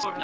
Manhunt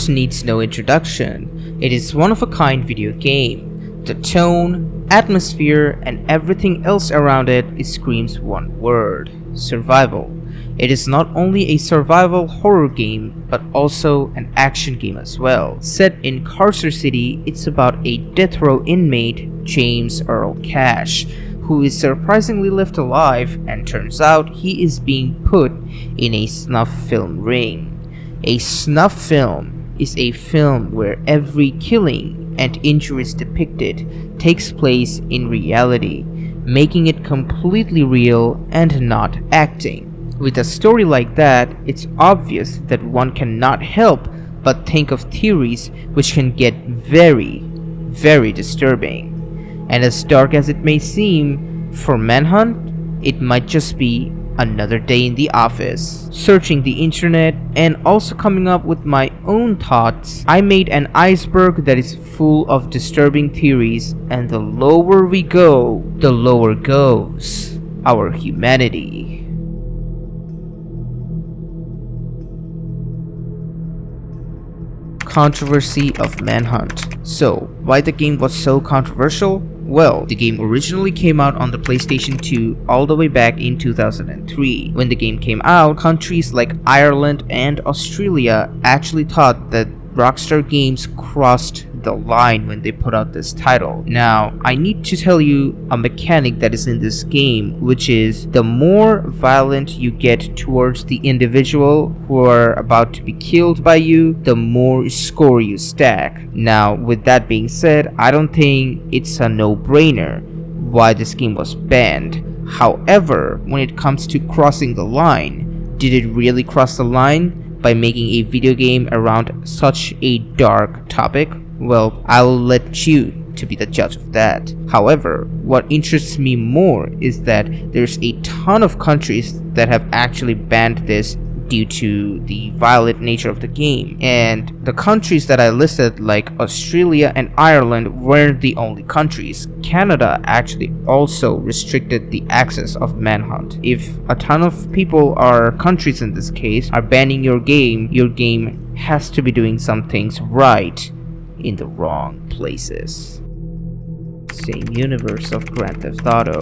needs no introduction. It is one-of-a-kind video game. The tone, atmosphere, and everything else around it screams one word: survival. It is not only a survival horror game, but also an action game as well. Set in Carcer City, it's about a death row inmate, James Earl Cash, who is surprisingly left alive, and turns out he is being put in a snuff film ring. A snuff film is a film where every killing and injuries depicted takes place in reality, making it completely real and not acting. With a story like that, it's obvious that one cannot help but think of theories which can get very, very disturbing. And as dark as it may seem, for Manhunt, it might just be another day in the office. Searching the internet and also coming up with my own thoughts, I made an iceberg that is full of disturbing theories, and the lower we go, the lower goes our humanity. Controversy of Manhunt. So, why the game was so controversial? Well, the game originally came out on the PlayStation 2 all the way back in 2003. When the game came out, countries like Ireland and Australia actually thought that Rockstar Games crossed the line when they put out this title. Now, I need to tell you a mechanic that is in this game, which is the more violent you get towards the individual who are about to be killed by you, the more score you stack. Now, with that being said, I don't think it's a no-brainer why this game was banned. However, when it comes to crossing the line, did it really cross the line by making a video game around such a dark topic? Well, I'll let you to be the judge of that. However, what interests me more is that there's a ton of countries that have actually banned this due to the violent nature of the game. And the countries that I listed, like Australia and Ireland, weren't the only countries. Canada actually also restricted the access of Manhunt. If a ton of people, or countries in this case, are banning your game has to be doing some things right in the wrong places. Same universe of Grand Theft Auto.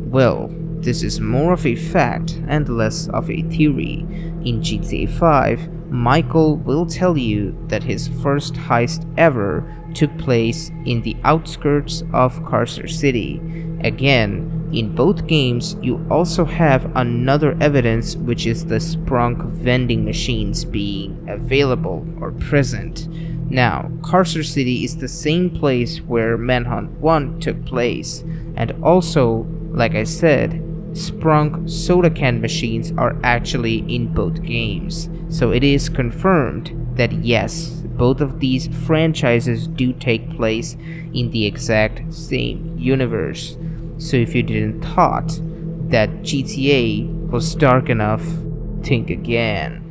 Well, this is more of a fact and less of a theory. In GTA 5, Michael will tell you that his first heist ever took place in the outskirts of Carcer City. Again, in both games, you also have another evidence, which is the sprunk vending machines being available or present. Now, Carcer City is the same place where Manhunt 1 took place, and also, like I said, sprunk soda can machines are actually in both games. So it is confirmed that yes, both of these franchises do take place in the exact same universe. So if you didn't thought that GTA was dark enough, think again.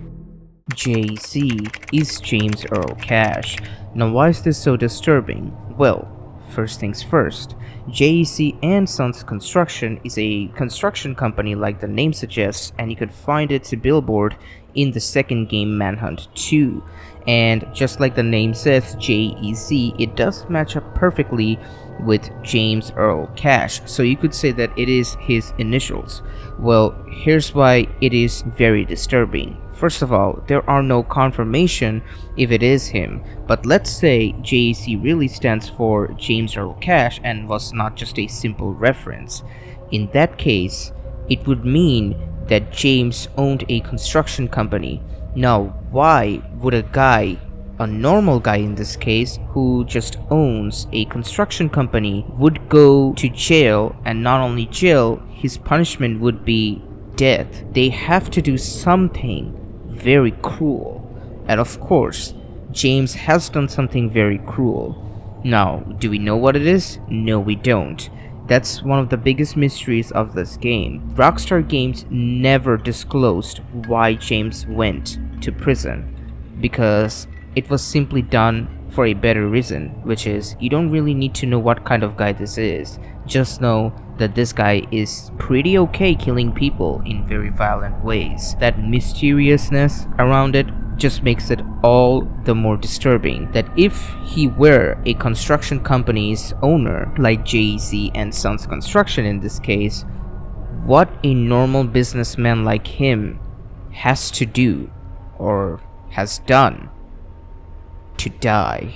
JC is James Earl Cash. Now why is this so disturbing? Well, first things first, JEC and Sons Construction is a construction company like the name suggests, and you could find its billboard in the second game, Manhunt 2. And just like the name says, JEC, it does match up perfectly with James Earl Cash, so you could say that it is his initials. Well, here's why it is very disturbing. First of all, there are no confirmation if it is him, but let's say JEC really stands for James Earl Cash and was not just a simple reference. In that case, it would mean that James owned a construction company. Now, why would a normal guy in this case, who just owns a construction company, would go to jail, and not only jail, his punishment would be death? They have to do something very cruel. And of course, James has done something very cruel. Now, do we know what it is? No, we don't. That's one of the biggest mysteries of this game. Rockstar Games never disclosed why James went to prison, because it was simply done for a better reason, which is you don't really need to know what kind of guy this is. Just know that this guy is pretty okay killing people in very violent ways. That mysteriousness around it just makes it all the more disturbing. That if he were a construction company's owner, like JEC and Sons Construction in this case, what a normal businessman like him has to do, or has done, to die.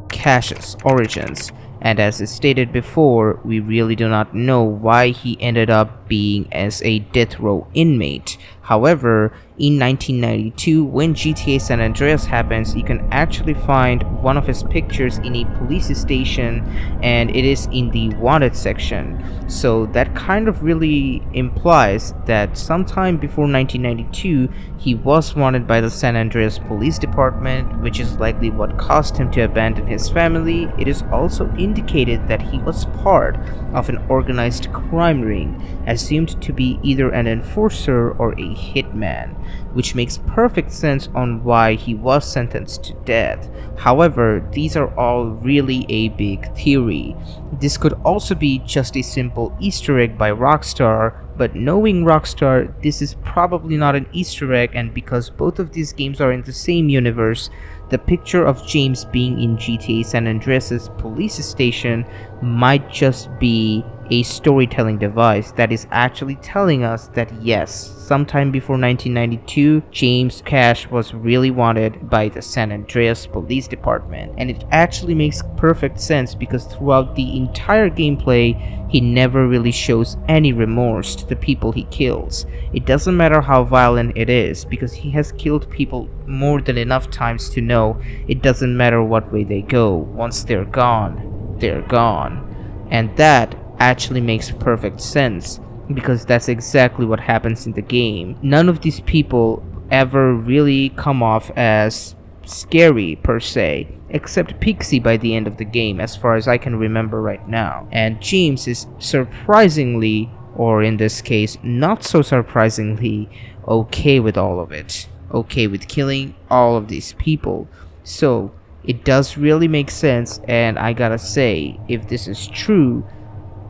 Cash's origins, and as stated before, we really do not know why he ended up being as a death row inmate. However, in 1992, when GTA San Andreas happens, you can actually find one of his pictures in a police station, and it is in the wanted section. So that kind of really implies that sometime before 1992, he was wanted by the San Andreas Police Department, which is likely what caused him to abandon his family. It is also indicated that he was part of an organized crime ring, assumed to be either an enforcer or a hitman, which makes perfect sense on why he was sentenced to death. However, these are all really a big theory. This could also be just a simple Easter egg by Rockstar, but knowing Rockstar, this is probably not an Easter egg, and because both of these games are in the same universe, the picture of James being in GTA San Andreas' police station might just be a storytelling device that is actually telling us that yes, sometime before 1992, James Cash was really wanted by the San Andreas Police Department. And it actually makes perfect sense because throughout the entire gameplay, he never really shows any remorse to the people he kills. It doesn't matter how violent it is, because he has killed people more than enough times to know it doesn't matter what way they go. Once they're gone, they're gone. And that actually makes perfect sense, because that's exactly what happens in the game. None of these people ever really come off as scary per se, except Pixie by the end of the game, as far as I can remember right now. And James is surprisingly, or in this case not so surprisingly, okay with all of it, okay with killing all of these people. So it does really make sense, and I gotta say, if this is true,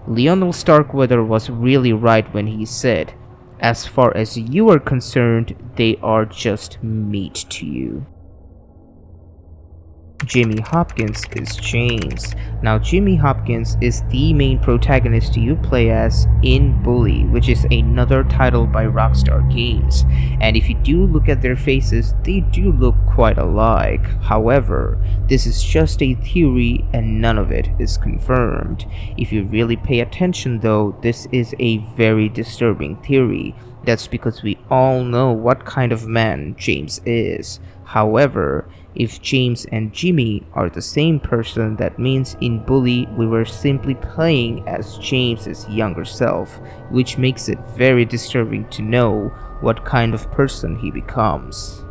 Lionel Starkweather was really right when he said, as far as you are concerned, they are just meat to you. Jimmy Hopkins is James. Now, Jimmy Hopkins is the main protagonist you play as in Bully, which is another title by Rockstar Games. And if you do look at their faces, they do look quite alike. However, this is just a theory and none of it is confirmed. If you really pay attention though, this is a very disturbing theory. That's because we all know what kind of man James is. However, if James and Jimmy are the same person, that means in Bully we were simply playing as James's younger self, which makes it very disturbing to know what kind of person he becomes.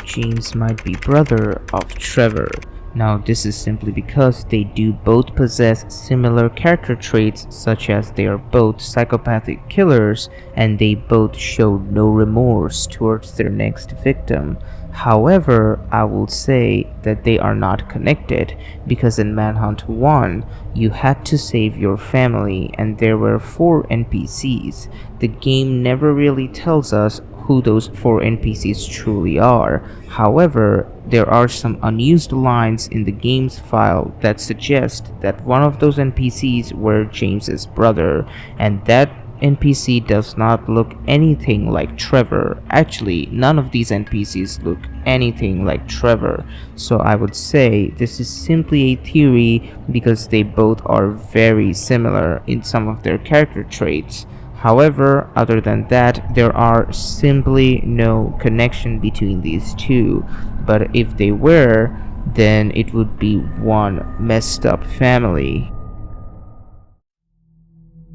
James might be brother of Trevor. Now, this is simply because they do both possess similar character traits, such as they are both psychopathic killers and they both show no remorse towards their next victim. However, I will say that they are not connected, because in Manhunt 1, you had to save your family and there were 4 NPCs. The game never really tells us who those 4 NPCs truly are. However, there are some unused lines in the game's file that suggest that one of those NPCs were James's brother, and that NPC does not look anything like Trevor. Actually, none of these NPCs look anything like Trevor. So I would say this is simply a theory because they both are very similar in some of their character traits. However, other than that, there are simply no connection between these two. But if they were, then it would be one messed up family.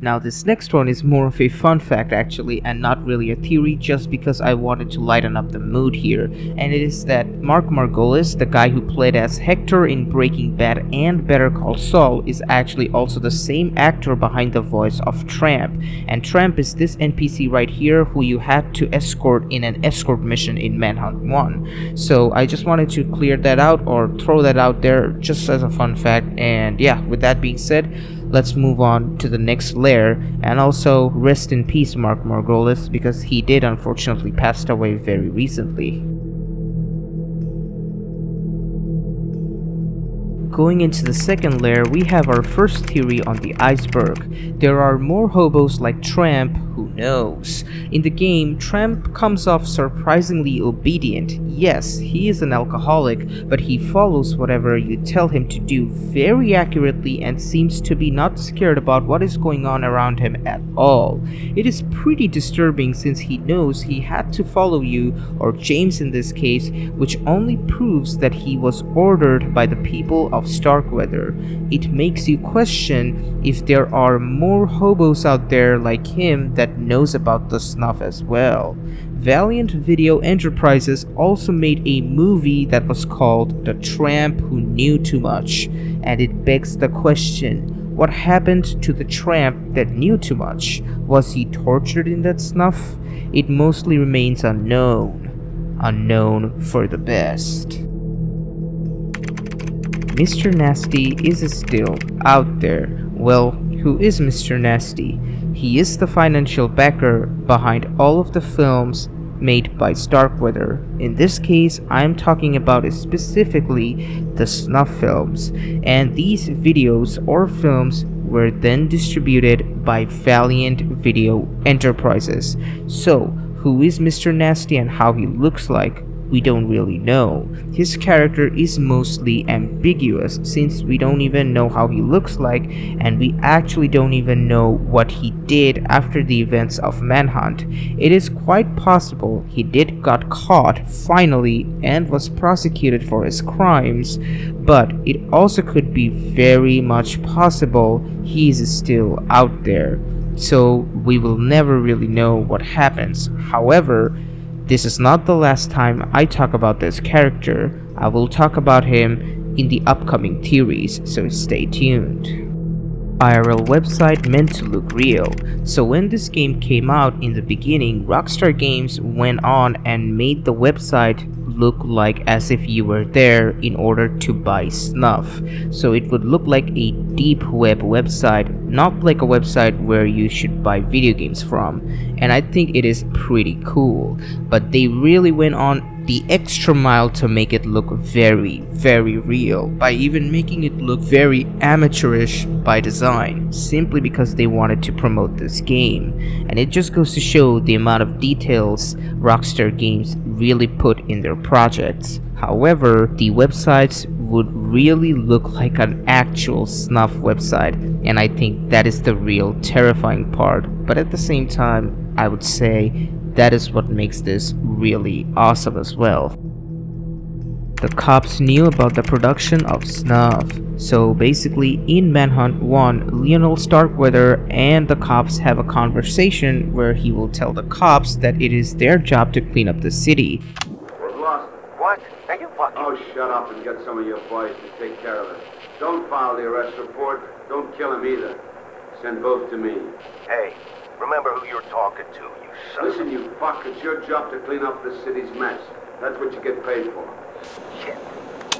Now this next one is more of a fun fact actually, and not really a theory, just because I wanted to lighten up the mood here, and it is that Mark Margolis, the guy who played as Hector in Breaking Bad and Better Call Saul, is actually also the same actor behind the voice of Tramp, and Tramp is this NPC right here who you had to escort in an escort mission in Manhunt 1. So I just wanted to clear that out, or throw that out there just as a fun fact, and yeah, with that being said, let's move on to the next layer, and also rest in peace Mark Margolis, because he did unfortunately passed away very recently. Going into the second layer, we have our first theory on the iceberg. There are more hobos like Tramp, who knows? In the game, Tramp comes off surprisingly obedient. Yes, he is an alcoholic, but he follows whatever you tell him to do very accurately and seems to be not scared about what is going on around him at all. It is pretty disturbing since he knows he had to follow you, or James in this case, which only proves that he was ordered by the people of Starkweather. It makes you question if there are more hobos out there like him that knows about the snuff as well. Valiant Video Enterprises also made a movie that was called The Tramp Who Knew Too Much, and it begs the question, what happened to the tramp that knew too much? Was he tortured in that snuff? It mostly remains unknown. Unknown for the best. Mr. Nasty is still out there. Well, who is Mr. Nasty? He is the financial backer behind all of the films made by Starkweather. In this case, I'm talking about specifically the snuff films, and these videos or films were then distributed by Valiant Video Enterprises. So, who is Mr. Nasty and how he looks like? We don't really know. His character is mostly ambiguous since we don't even know how he looks like, and we actually don't even know what he did after the events of Manhunt. It is quite possible he did got caught finally and was prosecuted for his crimes, but it also could be very much possible he's still out there. So we will never really know what happens. However, this is not the last time I talk about this character. I will talk about him in the upcoming theories, so stay tuned. IRL website meant to look real. So when this game came out in the beginning, Rockstar Games went on and made the website look like as if you were there in order to buy snuff. So it would look like a deep web website, not like a website where you should buy video games from. And I think it is pretty cool. But they really went on the extra mile to make it look very, very real, by even making it look very amateurish by design, simply because they wanted to promote this game. And it just goes to show the amount of details Rockstar Games really put in their projects. However, the websites would really look like an actual snuff website, and I think that is the real terrifying part. But at the same time, I would say that is what makes this really awesome as well. The cops knew about the production of snuff. So basically, in Manhunt 1, Lionel Starkweather and the cops have a conversation where he will tell the cops that it is their job to clean up the city. We've lost him. What? Are you fucking... Oh, shut up and get some of your boys to take care of it. Don't file the arrest report. Don't kill him either. Send both to me. Hey, remember who you're talking to, you son of a... Listen, you fuck, it's your job to clean up the city's mess. That's what you get paid for. Shit.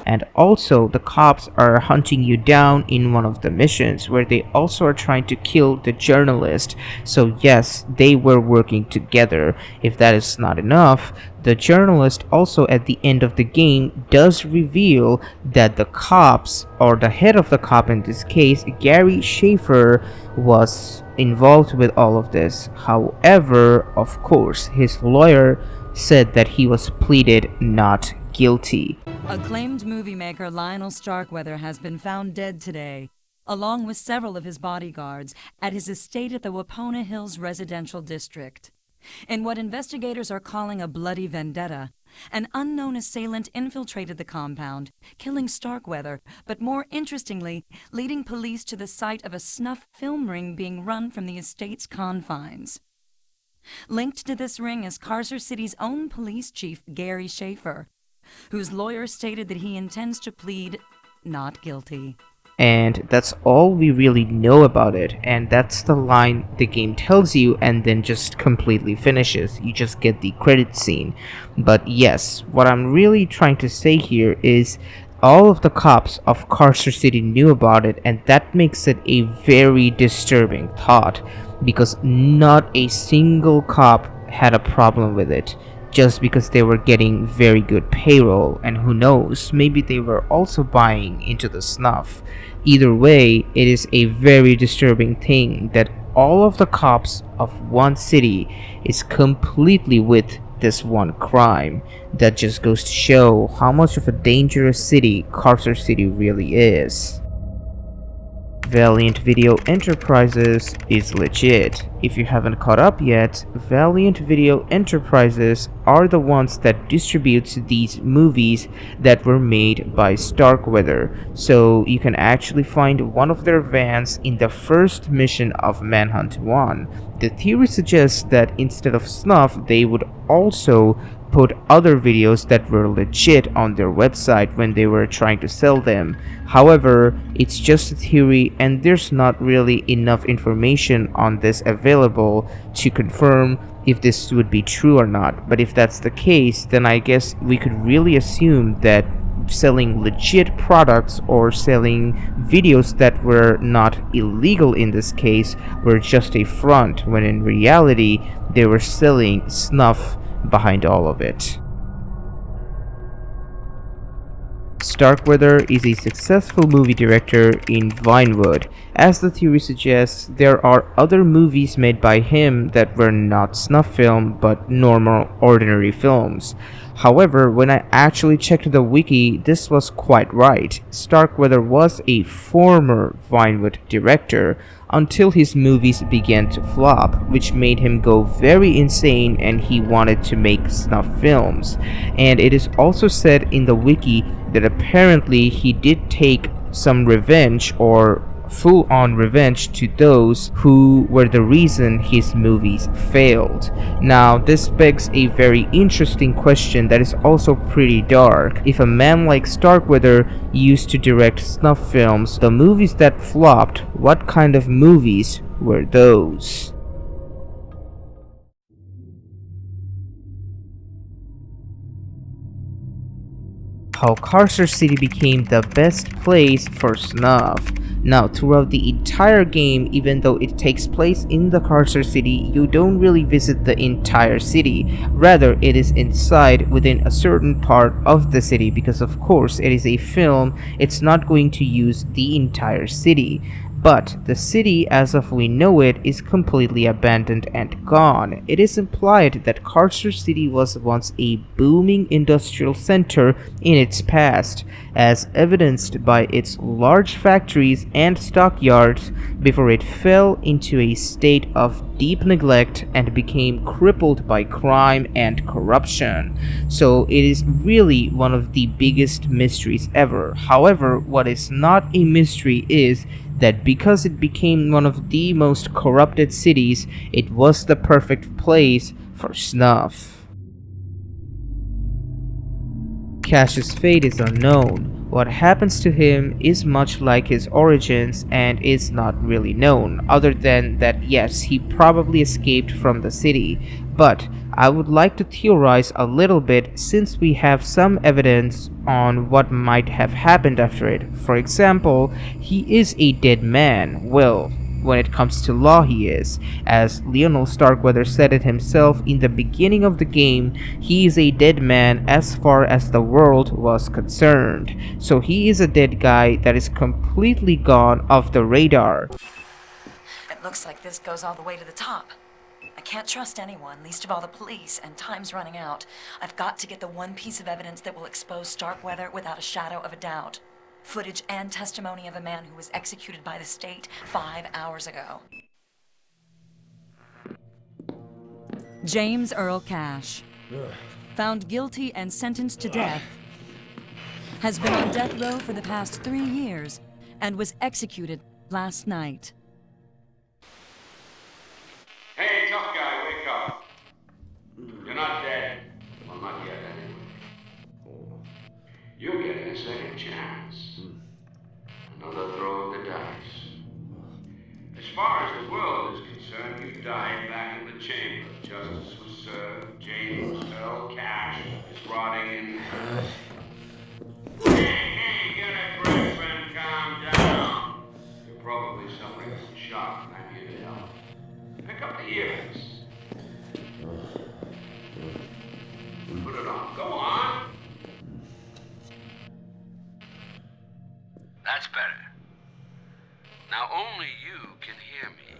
And also, the cops are hunting you down in one of the missions where they also are trying to kill the journalist. So yes, they were working together. If that is not enough, the journalist also at the end of the game does reveal that the cops, or the head of the cop in this case, Gary Schaefer, was involved with all of this. However, of course, his lawyer said that he was pleaded not guilty. Acclaimed movie maker Lionel Starkweather has been found dead today, along with several of his bodyguards, at his estate at the Wapona Hills residential district. In what investigators are calling a bloody vendetta, An unknown assailant infiltrated the compound, killing Starkweather, but more interestingly, leading police to the site of a snuff film ring being run from the estate's confines. Linked to this ring is Carcer City's own police chief, Gary Schaefer, whose lawyer stated that he intends to plead not guilty. And that's all we really know about it, and that's the line the game tells you and then just completely finishes. You just get the credit scene. But yes, what I'm really trying to say here is all of the cops of Carcer City knew about it, and that makes it a very disturbing thought, because not a single cop had a problem with it, just because they were getting very good payroll, and who knows, maybe they were also buying into the snuff. Either way, it is a very disturbing thing that all of the cops of one city is completely with this one crime. That just goes to show how much of a dangerous city Carcer City really is. Valiant Video Enterprises is legit. If you haven't caught up yet, Valiant Video Enterprises are the ones that distributes these movies that were made by Starkweather. So you can actually find one of their vans in the first mission of Manhunt 1. The theory suggests that instead of snuff, they would also put other videos that were legit on their website when they were trying to sell them. However, it's just a theory and there's not really enough information on this available to confirm if this would be true or not. But if that's the case, then I guess we could really assume that selling legit products or selling videos that were not illegal in this case were just a front, when in reality they were selling snuff behind all of it. Starkweather is a successful movie director in Vinewood. As the theory suggests, there are other movies made by him that were not snuff film but normal, ordinary films. However, when I actually checked the wiki, this was quite right. Starkweather was a former Vinewood director until his movies began to flop, which made him go very insane and he wanted to make snuff films. And it is also said in the wiki that apparently he did take some revenge, or full-on revenge, to those who were the reason his movies failed. Now, this begs a very interesting question that is also pretty dark. If a man like Starkweather used to direct snuff films, the movies that flopped, what kind of movies were those? How Carcer City became the best place for snuff. Now, throughout the entire game, even though it takes place in the Carcer City, you don't really visit the entire city. Rather, it is inside within a certain part of the city, because of course it is a film, it's not going to use the entire city. But the city as of we know it is completely abandoned and gone. It is implied that Carcer City was once a booming industrial center in its past, as evidenced by its large factories and stockyards before it fell into a state of deep neglect and became crippled by crime and corruption. So it is really one of the biggest mysteries ever. However, what is not a mystery is that because it became one of the most corrupted cities, it was the perfect place for snuff. Cash's fate is unknown. What happens to him is much like his origins and is not really known, other than that yes, he probably escaped from the city. But I would like to theorize a little bit, since we have some evidence on what might have happened after it. For example, he is a dead man. Well, when it comes to law, he is. As Lionel Starkweather said it himself in the beginning of the game, he is a dead man as far as the world was concerned. So he is a dead guy that is completely gone off the radar. It looks like this goes all the way to the top. I can't trust anyone, least of all the police, and time's running out. I've got to get the one piece of evidence that will expose Starkweather without a shadow of a doubt. Footage and testimony of a man who was executed by the state 5 hours ago. James Earl Cash. found guilty and sentenced to death, has been on death row for the past 3 years and was executed last night. Hey, tough guy, wake up. You're not dead. Well, not yet, anyway. You're getting a second chance. Another throw of the dice. As far as the world is concerned, you died back in the chamber. Justice was served. James Earl Cash is rotting in hell. Hey, get a grip and calm down. You're probably suffering from shock, and I'm here to help. Pick up the earrings. Put it on. Go on. That's better. Now only you can hear me.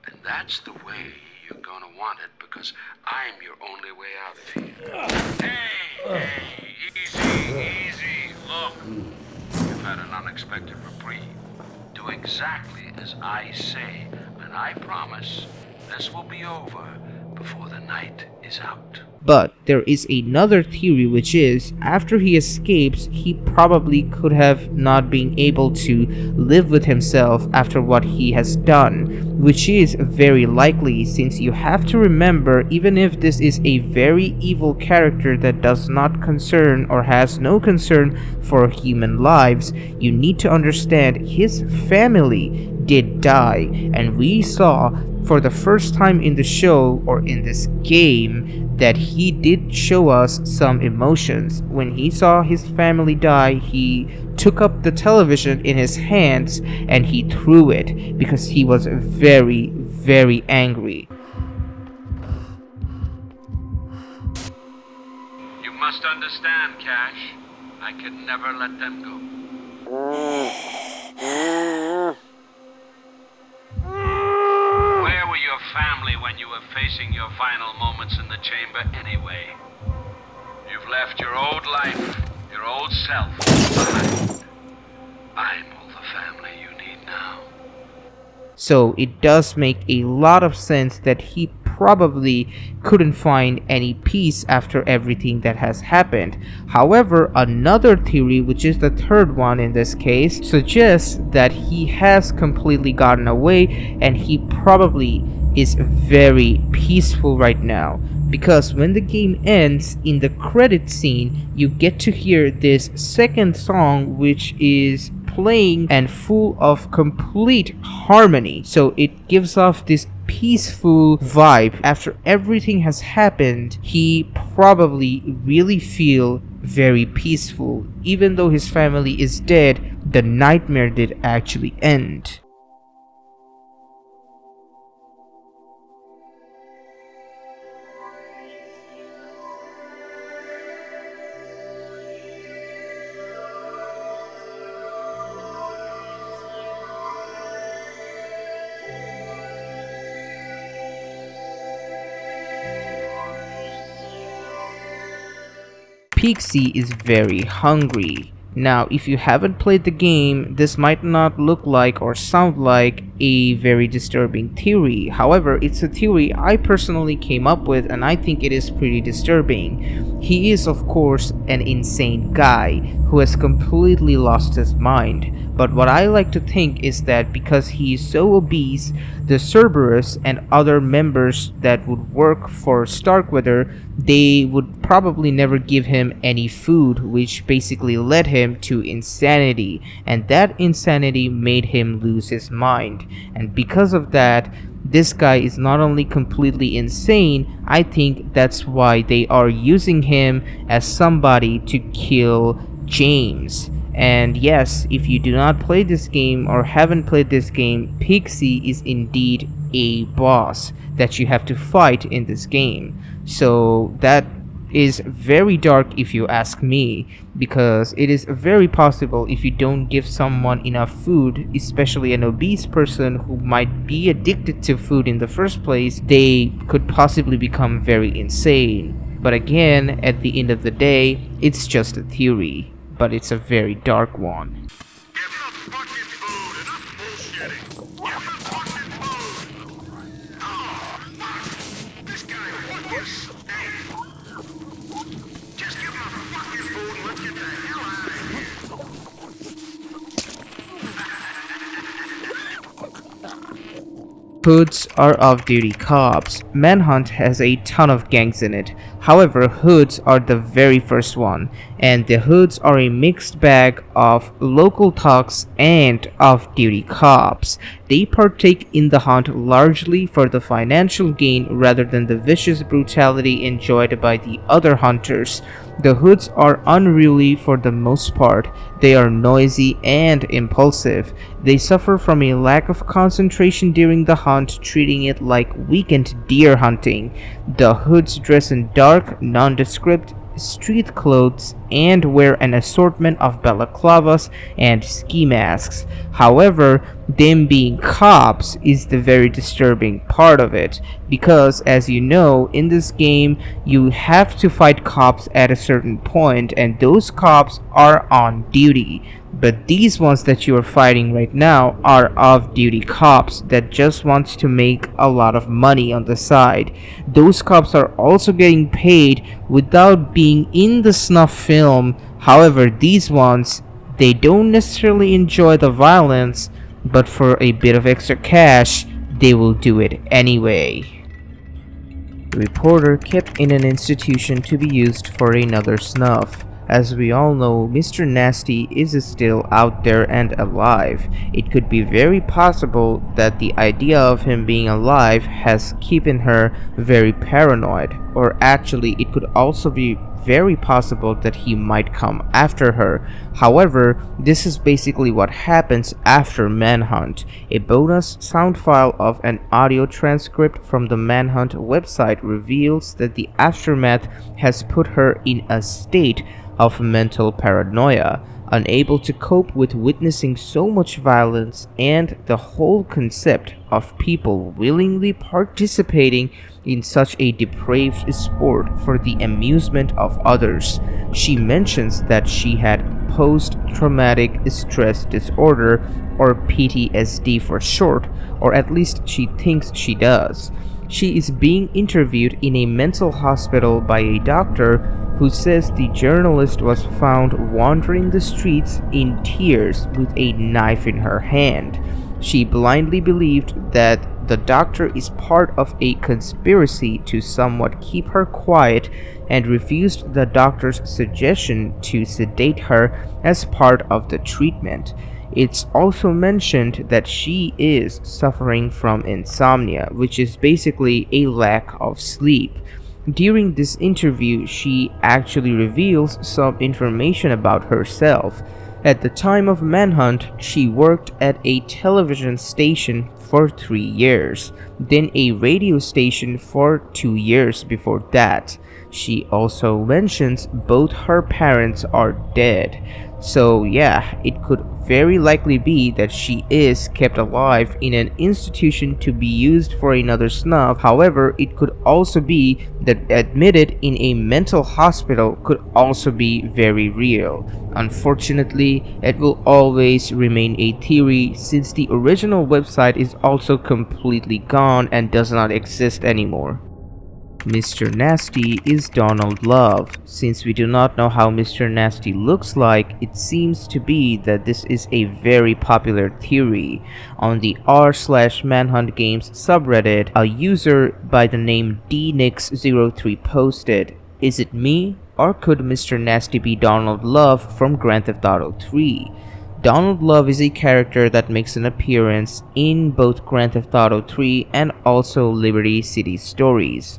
And that's the way you're gonna want it, because I'm your only way out of here. Hey, easy. Look, you've had an unexpected reprieve. Do exactly as I say, and I promise this will be over before the night is out. But there is another theory, which is after he escapes, he probably could have not been able to live with himself after what he has done, which is very likely, since you have to remember, even if this is a very evil character that does not concern or has no concern for human lives, you need to understand his family did die, and we saw for the first time in the show or in this game that he did show us some emotions. When he saw his family die, he took up the television in his hands and he threw it because he was very, very angry. You must understand, Cash. I could never let them go. Where were your family when you were facing your final moments in the chamber anyway? You've left your old life, your old self behind. I'm all the family you need now. So it does make a lot of sense that he probably couldn't find any peace after everything that has happened. However, another theory, which is the third one in this case, suggests that he has completely gotten away and he probably is very peaceful right now. Because when the game ends, in the credit scene, you get to hear this second song, which is playing and full of complete harmony. So it gives off this peaceful vibe. After everything has happened, he probably really feel very peaceful. Even though his family is dead, the nightmare did actually end. Pixie is very hungry. Now, if you haven't played the game, this might not look like or sound like a very disturbing theory. However, it's a theory I personally came up with and I think it is pretty disturbing. He is, of course, an insane guy who has completely lost his mind. But what I like to think is that because he is so obese, the Cerberus and other members that would work for Starkweather, they would probably never give him any food, which basically led him to insanity, and that insanity made him lose his mind. And because of that, this guy is not only completely insane, I think that's why they are using him as somebody to kill James. And yes, if you do not play this game or haven't played this game, Pixie is indeed a boss that you have to fight in this game. So that is very dark if you ask me, because it is very possible if you don't give someone enough food, especially an obese person who might be addicted to food in the first place, they could possibly become very insane. But again, at the end of the day, it's just a theory, but it's a very dark one. Give the fucking food! Enough bullshitting! Give the fucking food! Oh, fuck! This guy fucking stinks! Hoods are off-duty cops. Manhunt has a ton of gangs in it. However, Hoods are the very first one, and the Hoods are a mixed bag of local thugs and off-duty cops. They partake in the hunt largely for the financial gain rather than the vicious brutality enjoyed by the other hunters. The Hoods are unruly for the most part. They are noisy and impulsive. They suffer from a lack of concentration during the hunt, treating it like weekend deer hunting. The Hoods dress in dark, nondescript street clothes and wear an assortment of balaclavas and ski masks. However, them being cops is the very disturbing part of it, because as you know, in this game you have to fight cops at a certain point, and those cops are on duty. But these ones that you are fighting right now are off-duty cops that just want to make a lot of money on the side. Those cops are also getting paid without being in the snuff film. However, these ones, they don't necessarily enjoy the violence, but for a bit of extra cash, they will do it anyway. The reporter kept in an institution to be used for another snuff. As we all know, Mr. Nasty is still out there and alive. It could be very possible that the idea of him being alive has keeping her very paranoid, or actually it could also be very possible that he might come after her. However, this is basically what happens after Manhunt. A bonus sound file of an audio transcript from the Manhunt website reveals that the aftermath has put her in a state of mental paranoia, unable to cope with witnessing so much violence and the whole concept of people willingly participating in such a depraved sport for the amusement of others. She mentions that she had post-traumatic stress disorder, or PTSD for short, or at least she thinks she does. She is being interviewed in a mental hospital by a doctor who says the journalist was found wandering the streets in tears with a knife in her hand. She blindly believed that the doctor is part of a conspiracy to somewhat keep her quiet and refused the doctor's suggestion to sedate her as part of the treatment. It's also mentioned that she is suffering from insomnia, which is basically a lack of sleep. During this interview, she actually reveals some information about herself. At the time of Manhunt, she worked at a television station for 3 years, then a radio station for 2 years before that. She also mentions both her parents are dead. So yeah, it could very likely be that she is kept alive in an institution to be used for another snuff. However, it could also be that admitted in a mental hospital could also be very real. Unfortunately, it will always remain a theory since the original website is also completely gone and does not exist anymore. Mr. Nasty is Donald Love. Since we do not know how Mr. Nasty looks like, it seems to be that this is a very popular theory. On the r/Manhunt Games subreddit, a user by the name dnix03 posted, "Is it me? Or could Mr. Nasty be Donald Love from Grand Theft Auto 3? Donald Love is a character that makes an appearance in both Grand Theft Auto 3 and also Liberty City Stories."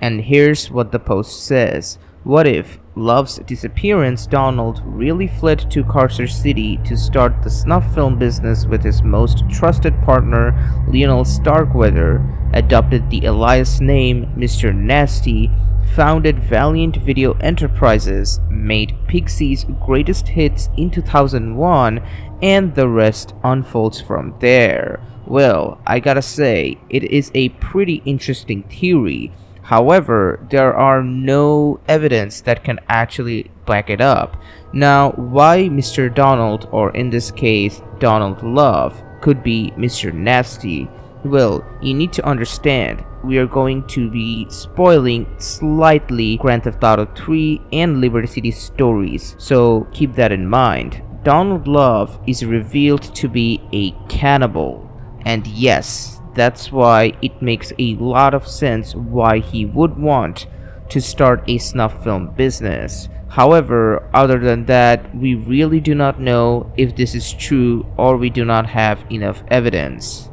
And here's what the post says. What if Love's disappearance Donald really fled to Carcer City to start the snuff film business with his most trusted partner, Lionel Starkweather, adopted the alias name Mr. Nasty, founded Valiant Video Enterprises, made Pixie's greatest hits in 2001, and the rest unfolds from there? Well, I gotta say, it is a pretty interesting theory. However, there are no evidence that can actually back it up. Now, why Mr. Donald, or in this case, Donald Love, could be Mr. Nasty? Well, you need to understand, we are going to be spoiling slightly Grand Theft Auto 3 and Liberty City Stories, so keep that in mind. Donald Love is revealed to be a cannibal. And yes, That's why it makes a lot of sense why he would want to start a snuff film business. However, other than that, we really do not know if this is true or we do not have enough evidence.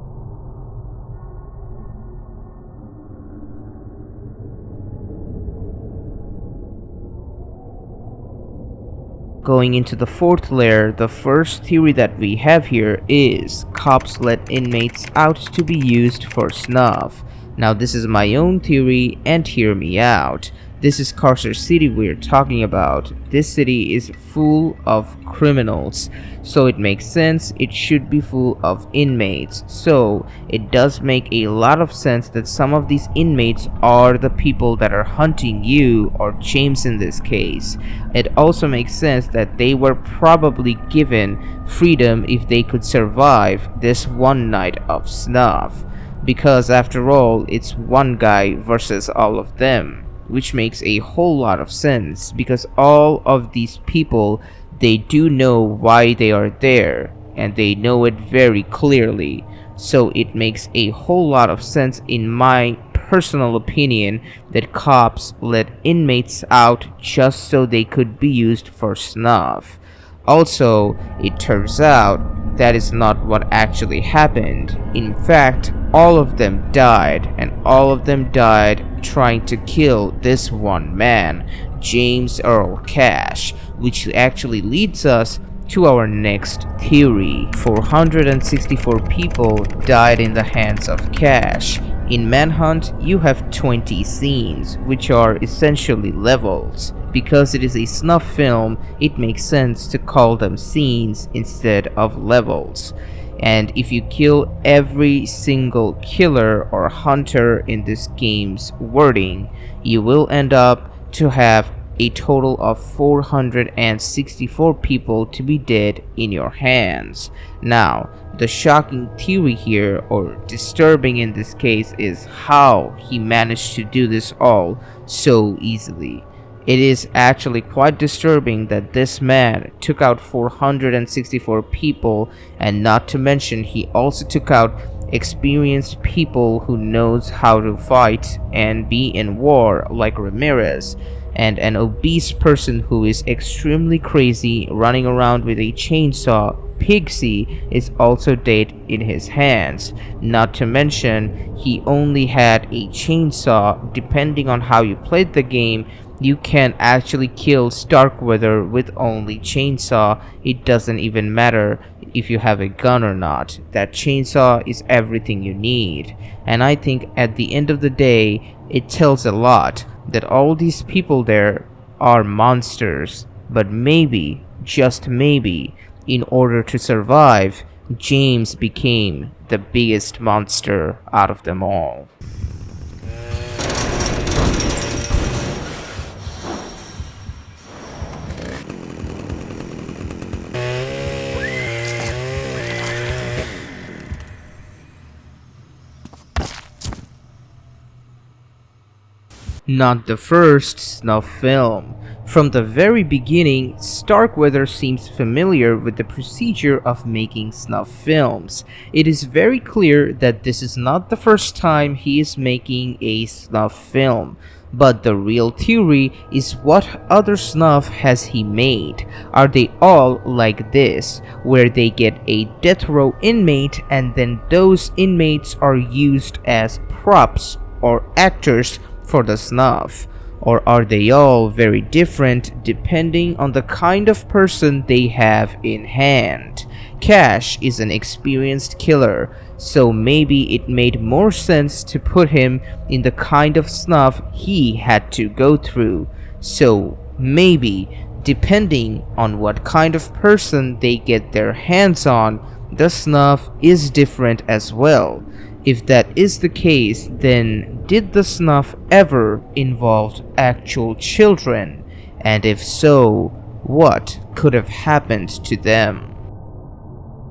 Going into the fourth layer, the first theory that we have here is cops let inmates out to be used for snuff. Now this is my own theory, and hear me out. This is Carcer City we're talking about. This city is full of criminals, so it makes sense it should be full of inmates. So it does make a lot of sense that some of these inmates are the people that are hunting you, or James in this case. It also makes sense that they were probably given freedom if they could survive this one night of snuff, because after all, it's one guy versus all of them, which makes a whole lot of sense because all of these people, they do know why they are there, and they know it very clearly. So it makes a whole lot of sense, in my personal opinion, that cops let inmates out just so they could be used for snuff. Also, it turns out that is not what actually happened. In fact, all of them died, and all of them died trying to kill this one man, James Earl Cash, which actually leads us to our next theory. 464 people died in the hands of Cash. In Manhunt, you have 20 scenes, which are essentially levels. Because it is a snuff film, it makes sense to call them scenes instead of levels. And if you kill every single killer or hunter in this game's wording, you will end up to have a total of 464 people to be dead in your hands. Now, the shocking theory here, or disturbing in this case, is how he managed to do this all so easily. It is actually quite disturbing that this man took out 464 people, and not to mention he also took out experienced people who knows how to fight and be in war, like Ramirez, and an obese person who is extremely crazy running around with a chainsaw. Pixie is also dead in his hands. Not to mention, he only had a chainsaw. Depending on how you played the game, you can actually kill Starkweather with only chainsaw. It doesn't even matter if you have a gun or not. That chainsaw is everything you need. And I think at the end of the day, it tells a lot that all these people there are monsters. But maybe, just maybe, in order to survive, James became the biggest monster out of them all. Not the first snuff film. From the very beginning, Starkweather seems familiar with the procedure of making snuff films. It is very clear that this is not the first time he is making a snuff film. But the real theory is, what other snuff has he made? Are they all like this, where they get a death row inmate and then those inmates are used as props or actors for the snuff? Or are they all very different depending on the kind of person they have in hand? Cash is an experienced killer, so maybe it made more sense to put him in the kind of snuff he had to go through. So maybe, depending on what kind of person they get their hands on, the snuff is different as well. If that is the case, then did the snuff ever involve actual children? And if so, what could have happened to them?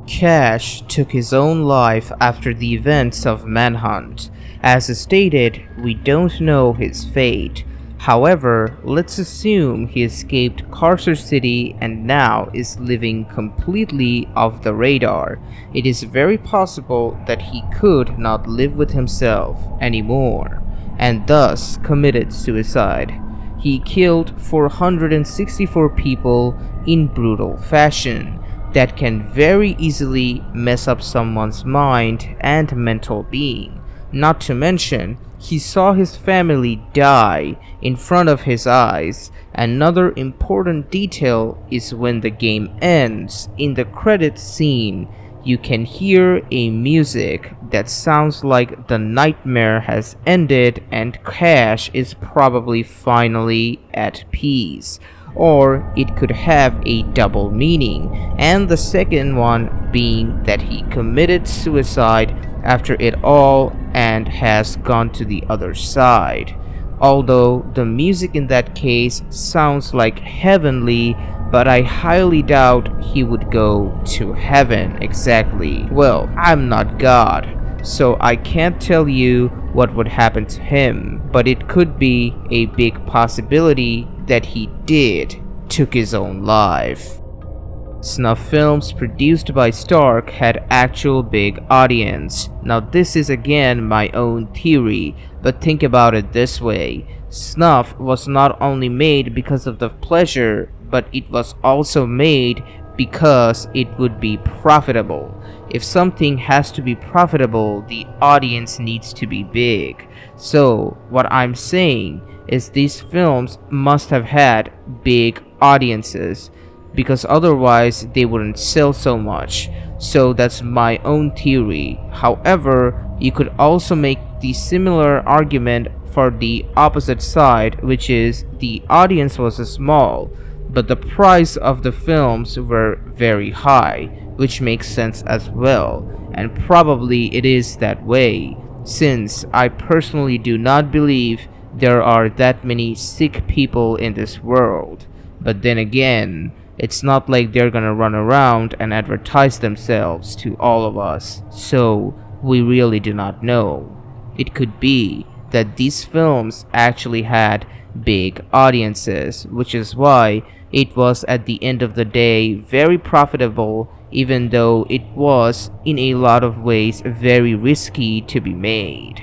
Cash took his own life after the events of Manhunt. As stated, we don't know his fate. However, let's assume he escaped Carcer City and now is living completely off the radar. It is very possible that he could not live with himself anymore, and thus committed suicide. He killed 464 people in brutal fashion that can very easily mess up someone's mind and mental being. Not to mention, he saw his family die in front of his eyes. Another important detail is when the game ends, in the credits scene, you can hear a music that sounds like the nightmare has ended and Cash is probably finally at peace. Or it could have a double meaning, and the second one being that he committed suicide after it all and has gone to the other side. Although the music in that case sounds like heavenly, but I highly doubt he would go to heaven exactly. Well, I'm not God, so I can't tell you what would happen to him, but it could be a big possibility that he took his own life. Snuff films produced by Stark had actual big audience. Now this is again my own theory, but think about it this way. Snuff was not only made because of the pleasure, but it was also made because it would be profitable. If something has to be profitable, the audience needs to be big. So what I'm saying is these films must have had big audiences, because otherwise they wouldn't sell so much. So that's my own theory. However, you could also make the similar argument for the opposite side, which is the audience was small, but the price of the films were very high, which makes sense as well. And probably it is that way, since I personally do not believe there are that many sick people in this world. But then again, it's not like they're gonna run around and advertise themselves to all of us, so we really do not know. It could be that these films actually had big audiences, which is why it was at the end of the day very profitable, even though it was in a lot of ways very risky to be made.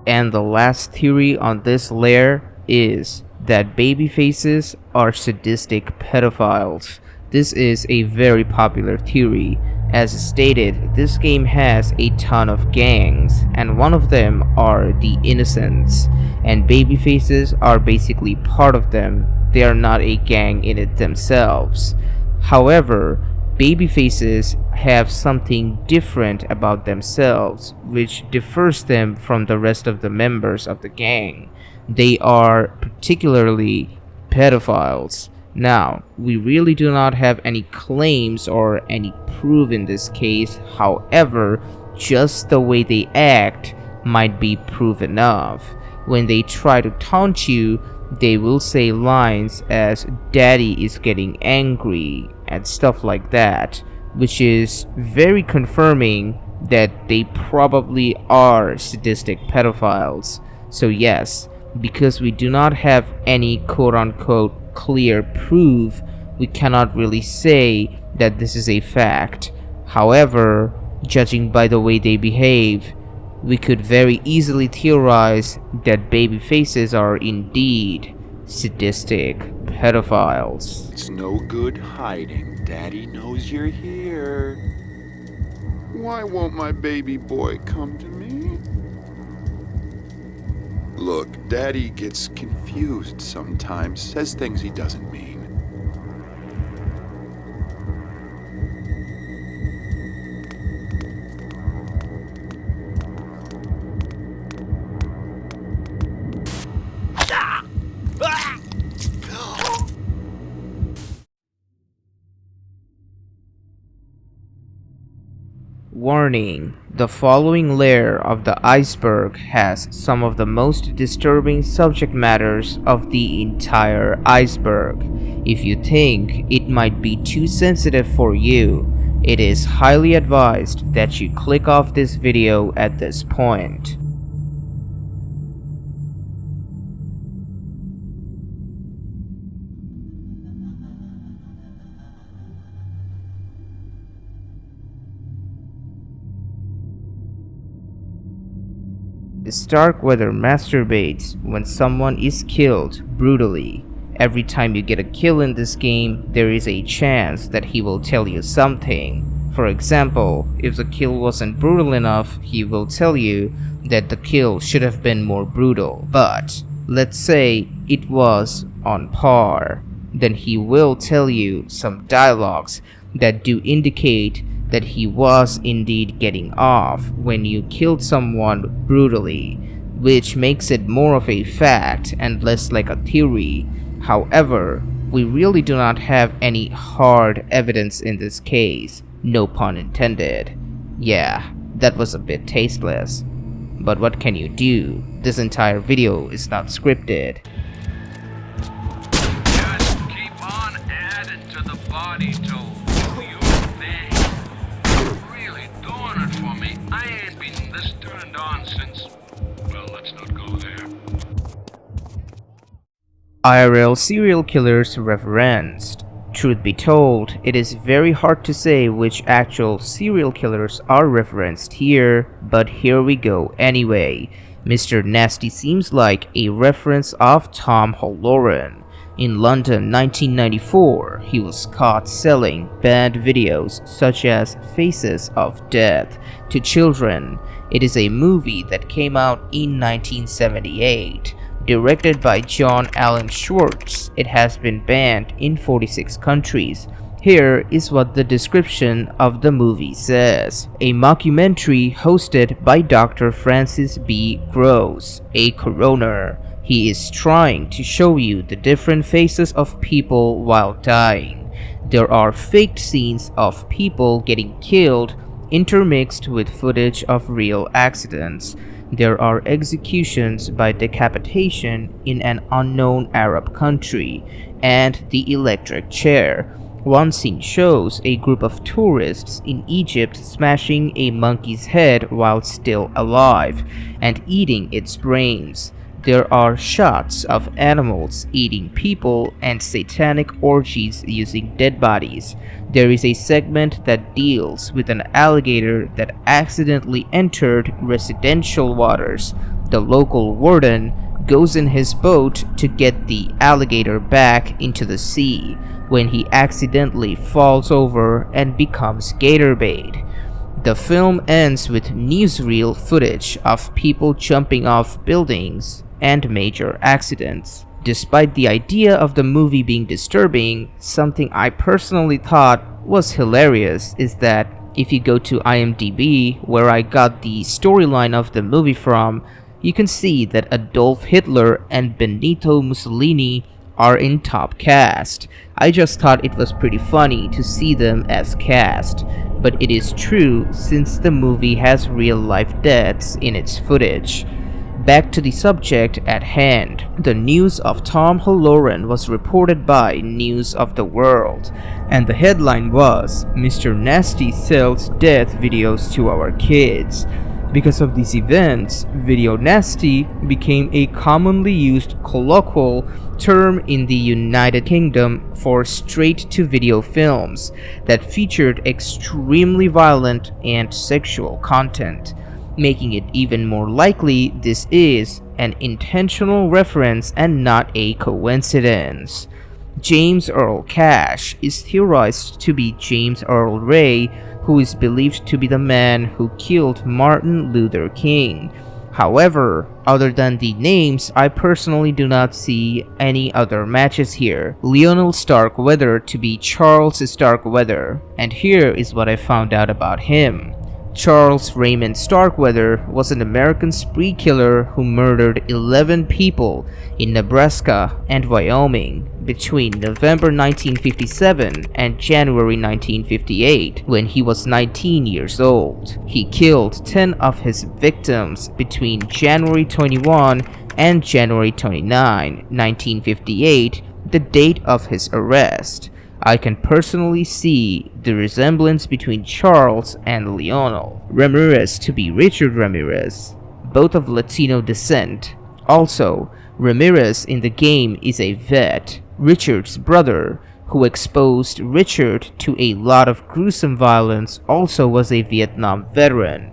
And the last theory on this layer is that babyfaces are sadistic pedophiles. This is a very popular theory. As stated, this game has a ton of gangs, and one of them are the Innocents, and babyfaces are basically part of them. They are not a gang in it themselves. However, babyfaces have something different about themselves, which differs them from the rest of the members of the gang. They are particularly pedophiles. Now, we really do not have any claims or any proof in this case. However, just the way they act might be proof enough. When they try to taunt you, they will say lines as "Daddy is getting angry" and stuff like that, which is very confirming that they probably are sadistic pedophiles. So yes, because we do not have any quote-unquote clear proof, we cannot really say that this is a fact. However, judging by the way they behave, we could very easily theorize that baby faces are indeed sadistic pedophiles. It's no good hiding. Daddy knows you're here. Why won't my baby boy come to me? Look, Daddy gets confused sometimes, says things he doesn't mean. Warning: the following layer of the iceberg has some of the most disturbing subject matters of the entire iceberg. If you think it might be too sensitive for you, it is highly advised that you click off this video at this point. Starkweather masturbates when someone is killed brutally. Every time you get a kill in this game, there is a chance that he will tell you something. For example, if the kill wasn't brutal enough, he will tell you that the kill should have been more brutal. But let's say it was on par, then he will tell you some dialogues that do indicate that he was indeed getting off when you killed someone brutally, which makes it more of a fact and less like a theory. However, we really do not have any hard evidence in this case, no pun intended. Yeah, that was a bit tasteless. But what can you do? This entire video is not scripted. Just keep on adding to the body toll. Do your thing. You're really doing it for me. I ain't been this turned on since... Well, let's not go there. IRL serial killers referenced. Truth be told, it is very hard to say which actual serial killers are referenced here, but here we go anyway. Mr. Nasty seems like a reference of Tom Halloran. In London 1994, he was caught selling banned videos such as Faces of Death to children. It is a movie that came out in 1978. Directed by John Allen Schwartz, it has been banned in 46 countries. Here is what the description of the movie says. A mockumentary hosted by Dr. Francis B. Gross, a coroner. He is trying to show you the different faces of people while dying. There are faked scenes of people getting killed intermixed with footage of real accidents. There are executions by decapitation in an unknown Arab country, and the electric chair. One scene shows a group of tourists in Egypt smashing a monkey's head while still alive and eating its brains. There are shots of animals eating people and satanic orgies using dead bodies. There is a segment that deals with an alligator that accidentally entered residential waters. The local warden goes in his boat to get the alligator back into the sea when he accidentally falls over and becomes gator bait. The film ends with newsreel footage of people jumping off buildings and major accidents. Despite the idea of the movie being disturbing, something I personally thought was hilarious is that if you go to IMDb, where I got the storyline of the movie from, you can see that Adolf Hitler and Benito Mussolini are in top cast. I just thought it was pretty funny to see them as cast, but it is true since the movie has real life deaths in its footage. Back to the subject at hand. The news of Tom Halloran was reported by News of the World, and the headline was, "Mr. Nasty sells death videos to our kids." Because of these events, video nasty became a commonly used colloquial term in the United Kingdom for straight-to-video films that featured extremely violent and sexual content, making it even more likely this is an intentional reference and not a coincidence. James Earl Cash is theorized to be James Earl Ray, who is believed to be the man who killed Martin Luther King. However, other than the names, I personally do not see any other matches here. Lionel Starkweather to be Charles Starkweather, and here is what I found out about him. Charles Raymond Starkweather was an American spree killer who murdered 11 people in Nebraska and Wyoming between November 1957 and January 1958 when he was 19 years old. He killed 10 of his victims between January 21 and January 29, 1958, the date of his arrest. I can personally see the resemblance between Charles and Lionel Ramirez to be Richard Ramirez, both of Latino descent. Also, Ramirez in the game is a vet, Richard's brother, who exposed Richard to a lot of gruesome violence, also was a Vietnam veteran.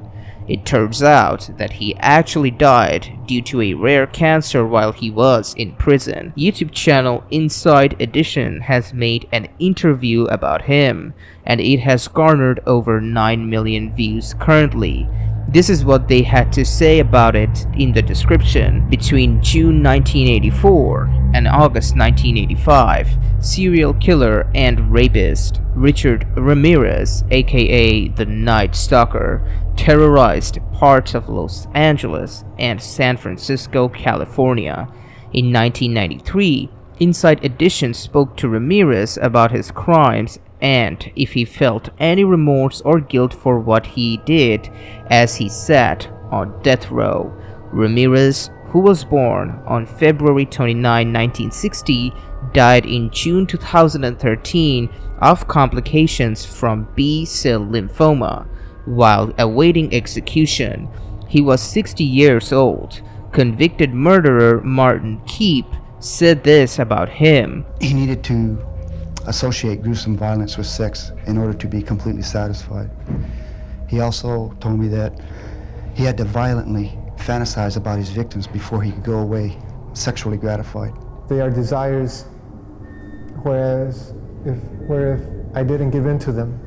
It turns out that he actually died due to a rare cancer while he was in prison. YouTube channel Inside Edition has made an interview about him, and it has garnered over 9 million views currently. This is what they had to say about it in the description. Between June 1984 and August 1985, serial killer and rapist Richard Ramirez, aka the Night Stalker, terrorized parts of Los Angeles and San Francisco, California. In 1993, Inside Edition spoke to Ramirez about his crimes and if he felt any remorse or guilt for what he did as he sat on death row. Ramirez, who was born on February 29, 1960, died in June 2013 of complications from B-cell lymphoma while awaiting execution. He was 60 years old. Convicted murderer Martin Keep said this about him. He needed to associate gruesome violence with sex in order to be completely satisfied. He also told me that he had to violently fantasize about his victims before he could go away sexually gratified. They are desires, whereas if I didn't give in to them,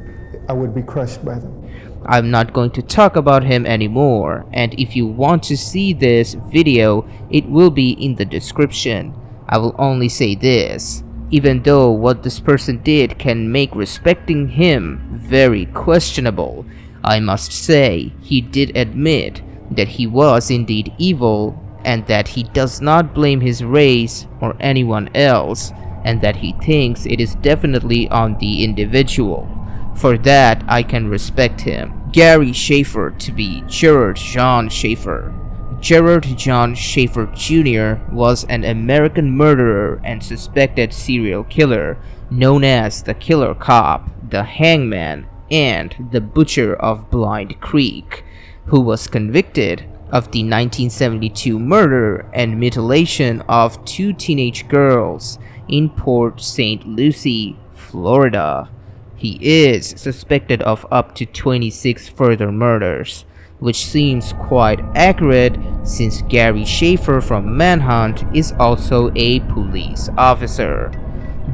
I would be crushed by them. I'm not going to talk about him anymore, and if you want to see this video, it will be in the description. I will only say this. Even though what this person did can make respecting him very questionable, I must say he did admit that he was indeed evil and that he does not blame his race or anyone else, and that he thinks it is definitely on the individual. For that, I can respect him. Gary Schaefer to be Gerard John Schaefer. Gerard John Schaefer Jr. was an American murderer and suspected serial killer known as the Killer Cop, the Hangman, and the Butcher of Blind Creek, who was convicted of the 1972 murder and mutilation of 2 teenage girls in Port St. Lucie, Florida. He is suspected of up to 26 further murders, which seems quite accurate since Gary Schaefer from Manhunt is also a police officer.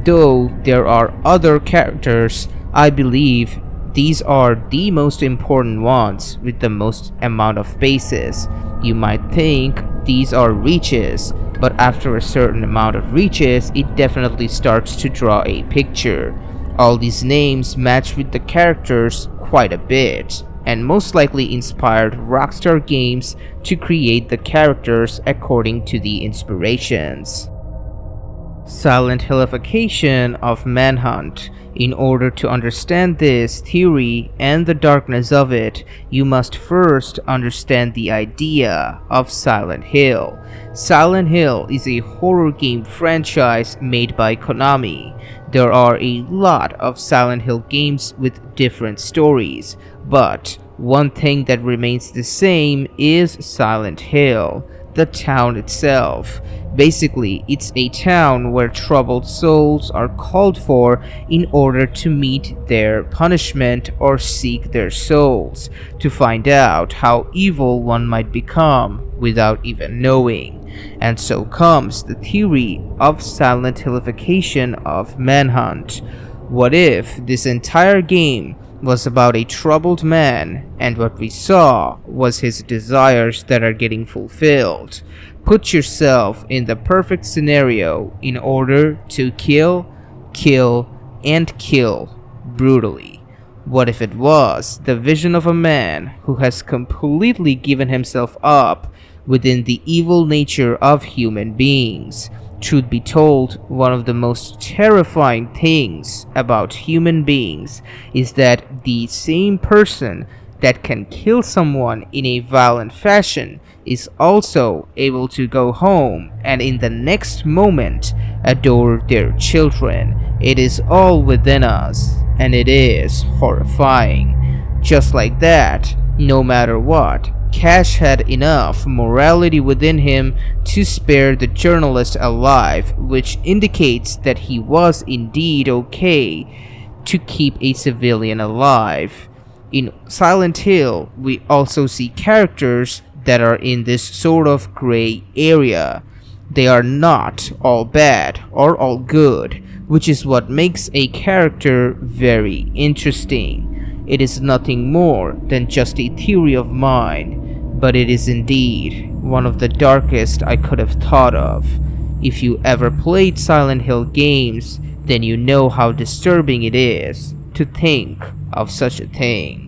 Though there are other characters, I believe these are the most important ones with the most amount of faces. You might think these are reaches, but after a certain amount of reaches, it definitely starts to draw a picture. All these names match with the characters quite a bit, and most likely inspired Rockstar Games to create the characters according to the inspirations. Silent Hillification of Manhunt. In order to understand this theory and the darkness of it, you must first understand the idea of Silent Hill. Silent Hill is a horror game franchise made by Konami. There are a lot of Silent Hill games with different stories, but one thing that remains the same is Silent Hill, the town itself. Basically, it's a town where troubled souls are called for in order to meet their punishment or seek their souls, to find out how evil one might become without even knowing. And so comes the theory of Silent Hillification of Manhunt. What if this entire game was about a troubled man, and what we saw was his desires that are getting fulfilled? Put yourself in the perfect scenario in order to kill, and kill brutally. What if it was the vision of a man who has completely given himself up within the evil nature of human beings? Truth be told, one of the most terrifying things about human beings is that the same person that can kill someone in a violent fashion is also able to go home and in the next moment adore their children. It is all within us, and it is horrifying. Just like that, no matter what, Cash had enough morality within him to spare the journalist alive, which indicates that he was indeed okay to keep a civilian alive. In Silent Hill, we also see characters that are in this sort of gray area. They are not all bad or all good, which is what makes a character very interesting. It is nothing more than just a theory of mine, but it is indeed one of the darkest I could have thought of. If you ever played Silent Hill games, then you know how disturbing it is to think of such a thing.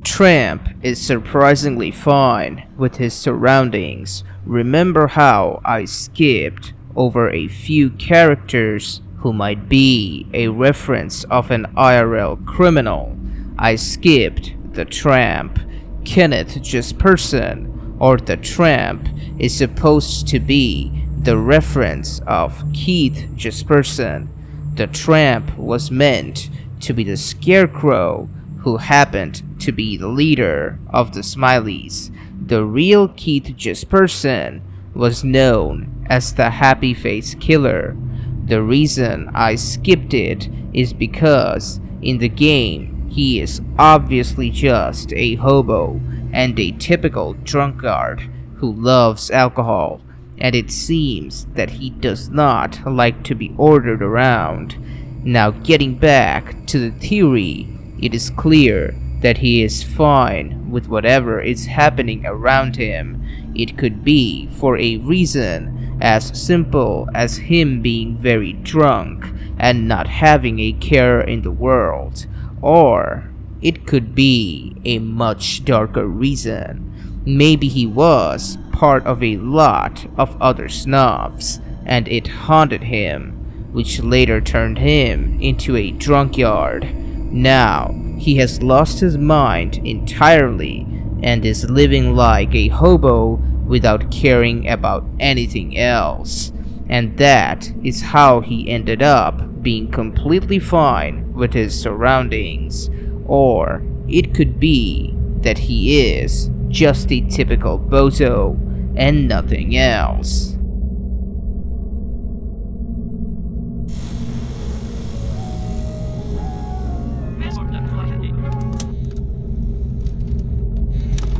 Tramp is surprisingly fine with his surroundings. Remember how I skipped over a few characters who might be a reference of an IRL criminal? I skipped the Tramp. Kenneth Jesperson, or the Tramp, is supposed to be the reference of Keith Jesperson. The Tramp was meant to be the Scarecrow, who happened to be the leader of the Smileys. The real Keith Jesperson was known as the Happy Face Killer. The reason I skipped it is because in the game he is obviously just a hobo and a typical drunkard who loves alcohol, and it seems that he does not like to be ordered around. Now, getting back to the theory, it is clear that he is fine with whatever is happening around him. It could be for a reason as simple as him being very drunk and not having a care in the world, or it could be a much darker reason. Maybe he was part of a lot of other snobs, and it haunted him, which later turned him into a drunkard. Now, he has lost his mind entirely and is living like a hobo without caring about anything else. And that is how he ended up being completely fine with his surroundings. Or it could be that he is just a typical bozo and nothing else.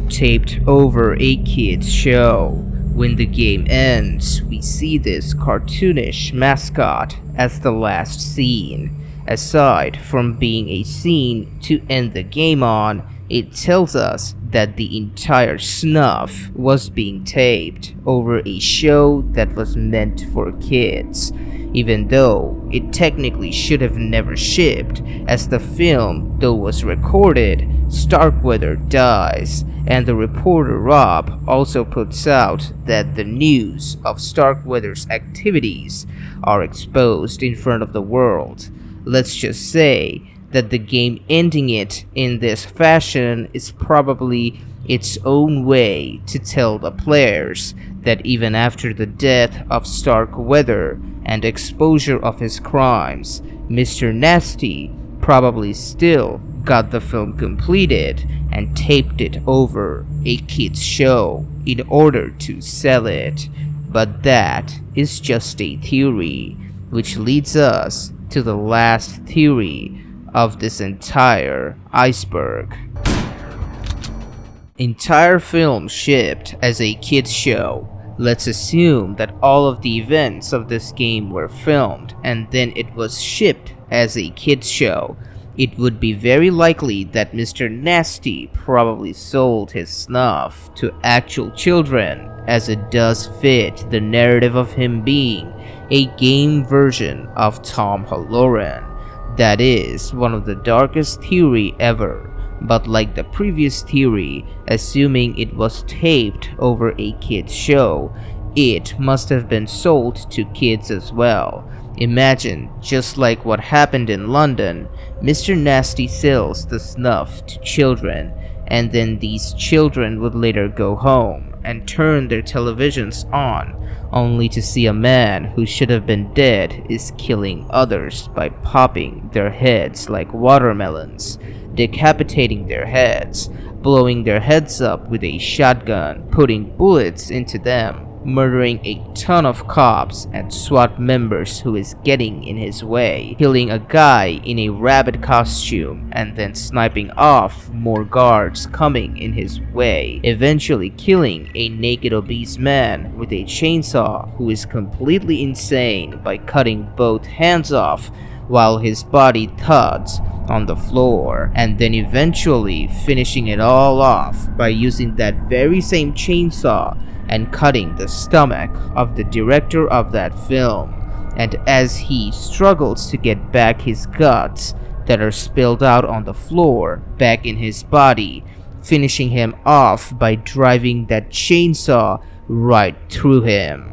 Taped over a kid's show. When the game ends, we see this cartoonish mascot as the last scene. Aside from being a scene to end the game on, it tells us that the entire snuff was being taped over a show that was meant for kids, even though it technically should have never shipped, as the film, though was recorded, Starkweather dies, and the reporter Rob also puts out that the news of Starkweather's activities are exposed in front of the world. Let's just say that the game ending it in this fashion is probably its own way to tell the players that even after the death of Starkweather and exposure of his crimes, Mr. Nasty probably still got the film completed and taped it over a kid's show in order to sell it. But that is just a theory, which leads us to the last theory of this entire iceberg. Entire film shipped as a kids show. Let's assume that all of the events of this game were filmed and then it was shipped as a kids show. It would be very likely that Mr. Nasty probably sold his snuff to actual children, as it does fit the narrative of him being a game version of Tom Halloran. That is one of the darkest theory ever, but like the previous theory, assuming it was taped over a kid's show, it must have been sold to kids as well. Imagine, just like what happened in London, Mr. Nasty sells the snuff to children, and then these children would later go home and turn their televisions on, only to see a man who should have been dead is killing others by popping their heads like watermelons, decapitating their heads, blowing their heads up with a shotgun, putting bullets into them, murdering a ton of cops and SWAT members who is getting in his way, killing a guy in a rabbit costume, and then sniping off more guards coming in his way, eventually killing a naked obese man with a chainsaw who is completely insane by cutting both hands off while his body thuds on the floor, and then eventually finishing it all off by using that very same chainsaw and cutting the stomach of the director of that film. And as he struggles to get back his guts that are spilled out on the floor back in his body, finishing him off by driving that chainsaw right through him.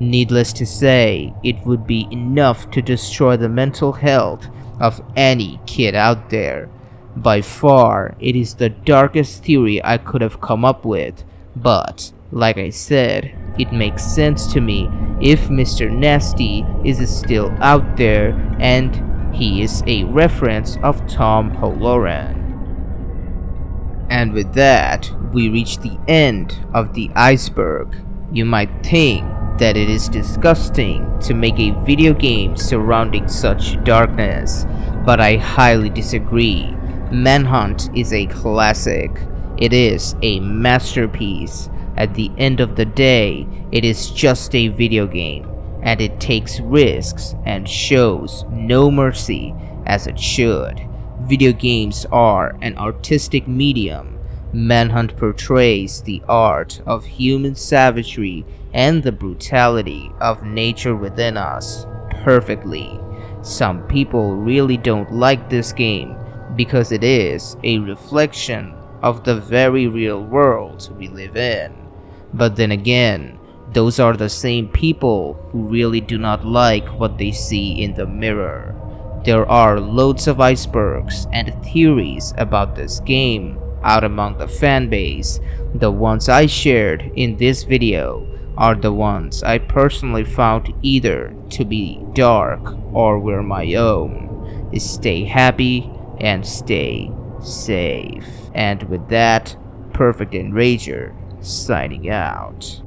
Needless to say, it would be enough to destroy the mental health of any kid out there. By far, it is the darkest theory I could have come up with, but like I said, it makes sense to me if Mr. Nasty is still out there, and he is a reference of Tom Halloran. And with that, we reach the end of the Iceberg. You might think that it is disgusting to make a video game surrounding such darkness, but I highly disagree. Manhunt is a classic. It is a masterpiece. At the end of the day, it is just a video game, and it takes risks and shows no mercy as it should. Video games are an artistic medium. Manhunt portrays the art of human savagery and the brutality of nature within us perfectly. Some people really don't like this game because it is a reflection of the very real world we live in. But then again, those are the same people who really do not like what they see in the mirror. There are loads of icebergs and theories about this game out among the fanbase. The ones I shared in this video are the ones I personally found either to be dark or were my own. Stay happy and stay safe. And with that, Perfect Enrager signing out.